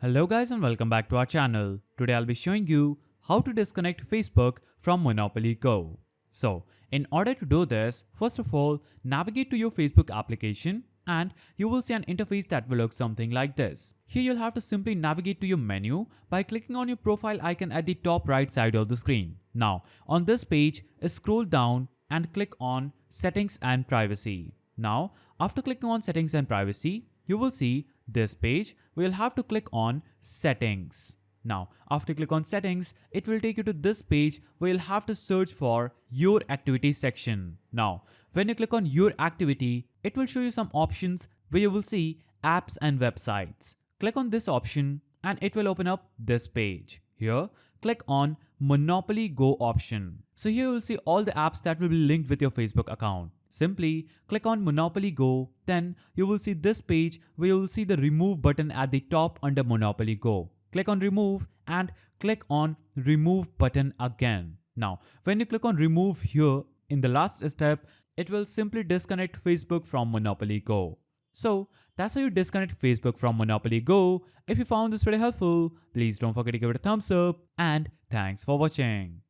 Hello guys and welcome back to our channel. Today I'll be showing you how to disconnect Facebook from Monopoly Go. So in order to do this, first of all, navigate to your Facebook application and you will see an interface that will look something like this. Here you'll have to simply navigate to your menu by clicking on your profile icon at the top right side of the screen. Now on this page, scroll down and click on Settings and Privacy. Now after clicking on Settings and Privacy, you will see this page. We'll have to click on Settings. Now, after click on Settings, it will take you to this page where you'll have to search for Your Activity section. Now, when you click on Your Activity, it will show you some options where you will see Apps and Websites. Click on this option and it will open up this page. Here, click on Monopoly Go option. So here you will see all the apps that will be linked with your Facebook account. Simply click on Monopoly Go, then you will see this page where you will see the remove button at the top under Monopoly Go. Click on remove and click on remove button again. Now, when you click on remove here in the last step, it will simply disconnect Facebook from Monopoly Go. So that's how you disconnect Facebook from Monopoly Go. If you found this video helpful, please don't forget to give it a thumbs up and thanks for watching.